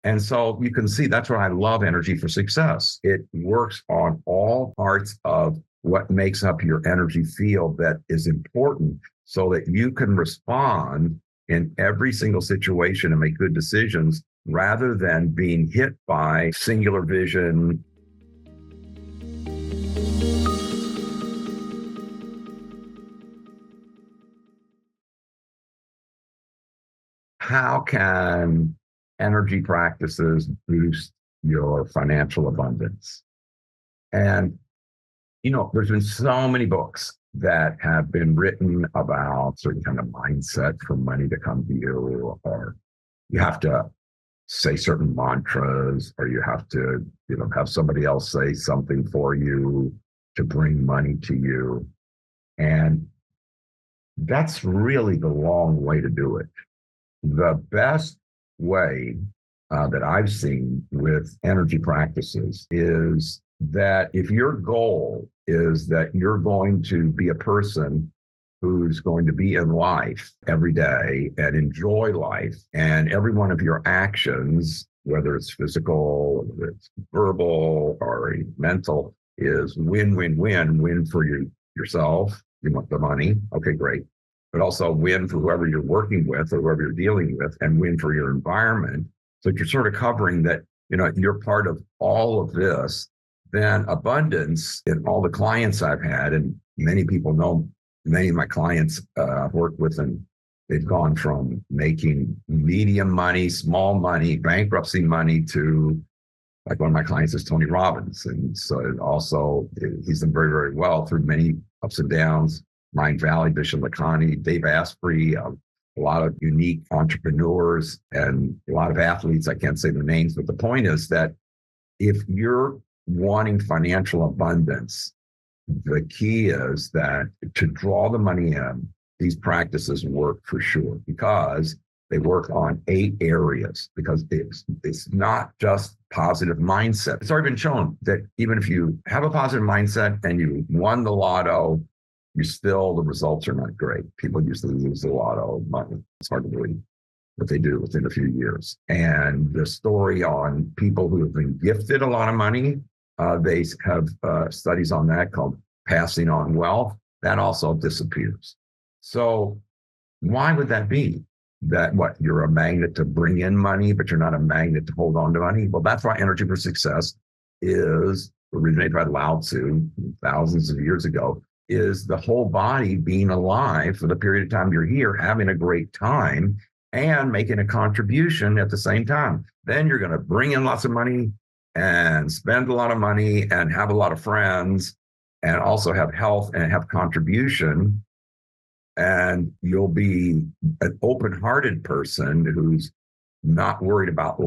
And so you can see that's why I love Energy for Success. It works on all parts of what makes up your energy field that is important so that you can respond in every single situation and make good decisions rather than being hit by singular vision. How can energy practices boost your financial abundance? And, there's been so many books that have been written about certain kind of mindset for money to come to you, or you have to say certain mantras, or you have to, have somebody else say something for you to bring money to you. And that's really the wrong way to do it. The best way that I've seen with energy practices is that if your goal is that you're going to be a person who's going to be in life every day and enjoy life, and every one of your actions, whether it's physical, whether it's verbal or mental, is win, win, win, win for yourself. You want the money. Okay, great. But also win for whoever you're working with or whoever you're dealing with, and win for your environment. So you're sort of covering that, you're part of all of this. Then abundance in all the clients I've had, and many people know many of my clients I've worked with, and they've gone from making medium money, small money, bankruptcy money to, like, one of my clients is Tony Robbins. And so also he's done very, very well through many ups and downs. Ryan Valley, Bishop Lakhani, Dave Asprey, a lot of unique entrepreneurs and a lot of athletes. I can't say their names, but the point is that if you're wanting financial abundance, the key is that to draw the money in, these practices work for sure, because they work on 8 areas, because it's not just positive mindset. It's already been shown that even if you have a positive mindset and you won the lotto, the results are not great. People usually lose the lotto money. It's hard to believe what they do within a few years. And the story on people who have been gifted a lot of money, they have studies on that called passing on wealth. That also disappears. So why would that be? That you're a magnet to bring in money, but you're not a magnet to hold on to money? Well, that's why Energy for Success is originated by Lao Tzu thousands of years ago, is the whole body being alive for the period of time you're here, having a great time and making a contribution at the same time. Then you're going to bring in lots of money and spend a lot of money and have a lot of friends and also have health and have contribution. And you'll be an open-hearted person who's not worried about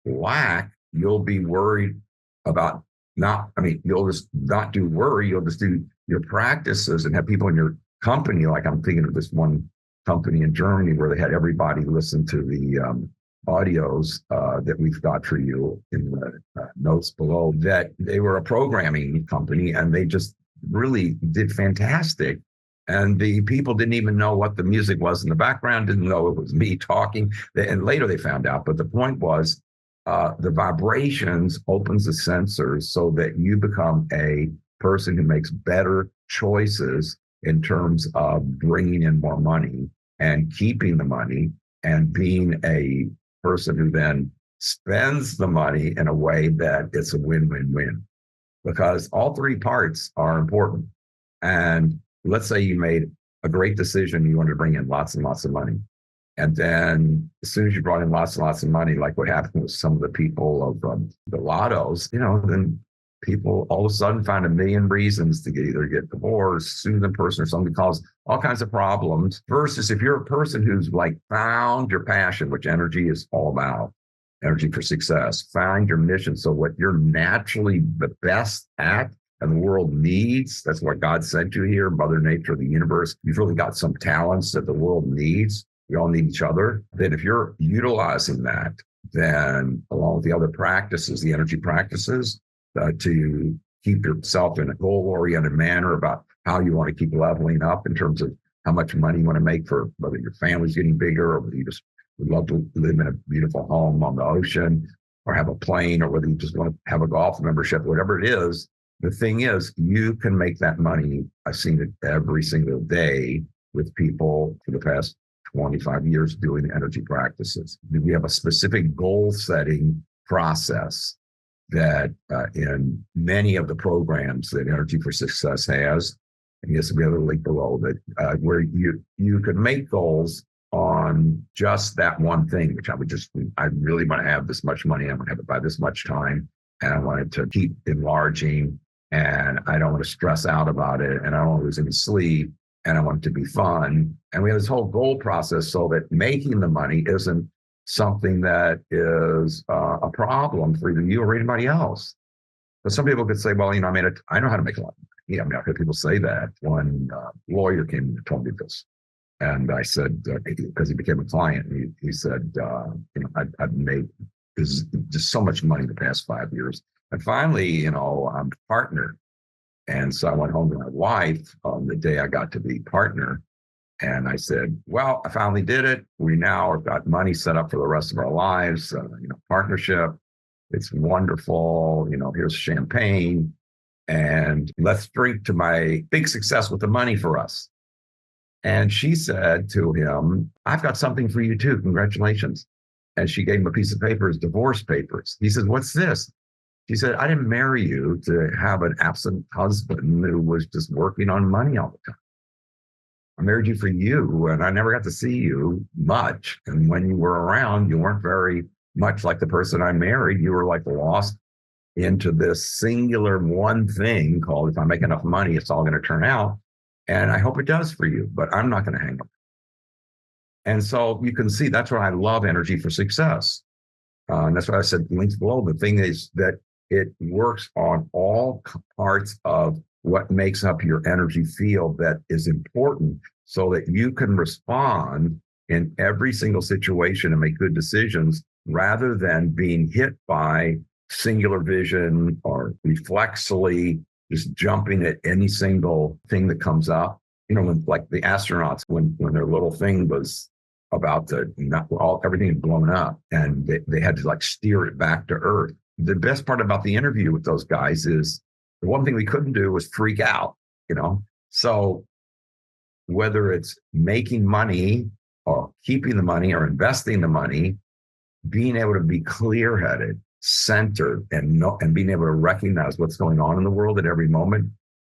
lack. You'll be worried about you'll just not do worry. You'll just do your practices and have people in your company. Like, I'm thinking of this one company in Germany where they had everybody listen to the audios that we've got for you in the notes below, that they were a programming company and they just really did fantastic. And the people didn't even know what the music was in the background, didn't know it was me talking. And later they found out. But the point was, the vibrations opens the sensors so that you become a person who makes better choices in terms of bringing in more money and keeping the money, and being a person who then spends the money in a way that it's a win-win-win, because all 3 parts are important. And let's say you made a great decision. You wanted to bring in lots and lots of money. And then as soon as you brought in lots and lots of money, like what happened with some of the people of the lottos, then people all of a sudden found a million reasons to either get divorced, sue the person, or something, cause all kinds of problems. Versus if you're a person who's found your passion, which energy is all about, Energy for Success, find your mission. So what you're naturally the best at and the world needs, that's what God sent you here, Mother Nature, the universe. You've really got some talents that the world needs. We all need each other. Then if you're utilizing that, then along with the other practices, the energy practices, to keep yourself in a goal-oriented manner about how you want to keep leveling up in terms of how much money you want to make, for whether your family's getting bigger or whether you just would love to live in a beautiful home on the ocean or have a plane, or whether you just want to have a golf membership, whatever it is. The thing is, you can make that money. I've seen it every single day with people for the past 25 years doing energy practices. We have a specific goal setting process that in many of the programs that Energy for Success has, and yes, we have a link below that where you could make goals on just that one thing, which I really want to have this much money. I want to have it by this much time, and I want it to keep enlarging, and I don't want to stress out about it, and I don't want to lose any sleep, and I want it to be fun. And we have this whole goal process so that making the money isn't something that is a problem for either you or anybody else. But some people could say, well, I know how to make a lot of money. Yeah, I've heard people say that. One lawyer came and told me this. And I said, because he became a client, he said, I've made just so much money the past 5 years. And finally, I'm a partner. And so I went home to my wife on the day I got to be partner. And I said, well, I finally did it. We now have got money set up for the rest of our lives, partnership. It's wonderful. Here's champagne. And let's drink to my big success with the money for us. And she said to him, I've got something for you too. Congratulations. And she gave him a piece of paper, his divorce papers. He said, what's this? She said, I didn't marry you to have an absent husband who was just working on money all the time. I married you for you, and I never got to see you much. And when you were around, you weren't very much like the person I married. You were like lost into this singular one thing called, if I make enough money, it's all going to turn out. And I hope it does for you, but I'm not going to hang up. And so you can see that's why I love Energy for Success. And that's why I said links below. The thing is that it works on all parts of what makes up your energy field that is important so that you can respond in every single situation and make good decisions rather than being hit by singular vision or reflexly just jumping at any single thing that comes up. Like the astronauts, when their little thing was about to everything had blown up and they had to steer it back to Earth. The best part about the interview with those guys is the one thing we couldn't do was freak out, So whether it's making money or keeping the money or investing the money, being able to be clear-headed, centered, and being able to recognize what's going on in the world at every moment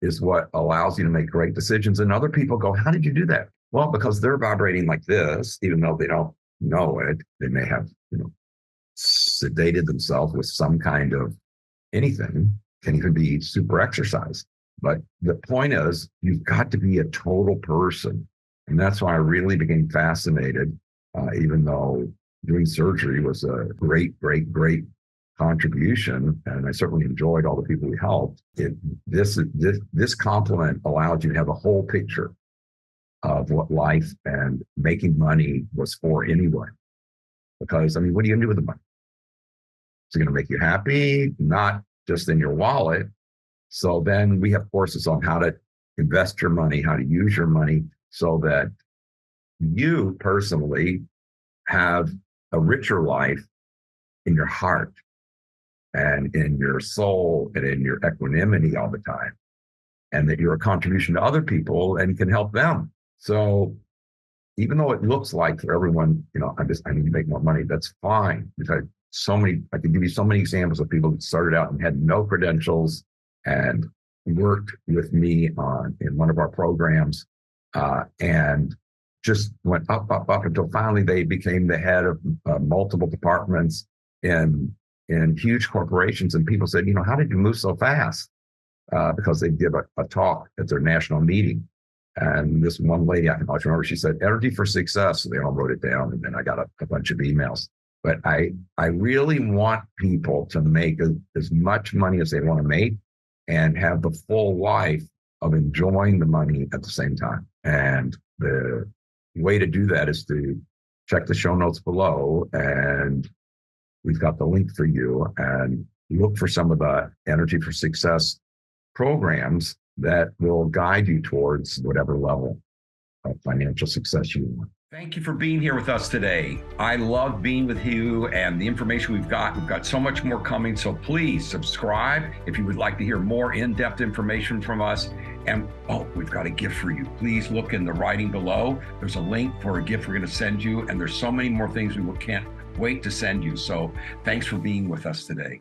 is what allows you to make great decisions. And other people go, how did you do that? Well, because they're vibrating like this, even though they don't know it. They may have, sedated themselves with some kind of anything, can even be super exercise. But the point is, you've got to be a total person. And that's why I really became fascinated, even though doing surgery was a great, great, great contribution. And I certainly enjoyed all the people we helped. This complement allowed you to have a whole picture of what life and making money was for anyway. Because, what are you going to do with the money? Is it going to make you happy? Not just in your wallet. So then we have courses on how to invest your money, how to use your money so that you personally have a richer life in your heart and in your soul and in your equanimity all the time. And that you're a contribution to other people and can help them. So even though it looks like for everyone, I need to make more money, that's fine. Because I could give you so many examples of people that started out and had no credentials and worked with me in one of our programs and just went up until finally they became the head of multiple departments in huge corporations. And people said, how did you move so fast? Because they did a talk at their national meeting. And this one lady, I can always remember, she said, Energy for Success. So they all wrote it down. And then I got a bunch of emails. But I really want people to make as much money as they want to make and have the full life of enjoying the money at the same time. And the way to do that is to check the show notes below. And we've got the link for you, and look for some of the Energy for Success programs that will guide you towards whatever level of financial success you want. Thank you for being here with us today. I love being with you and the information we've got. We've got so much more coming. So please subscribe if you would like to hear more in-depth information from us. And we've got a gift for you. Please look in the writing below. There's a link for a gift we're going to send you. And there's so many more things we can't wait to send you. So thanks for being with us today.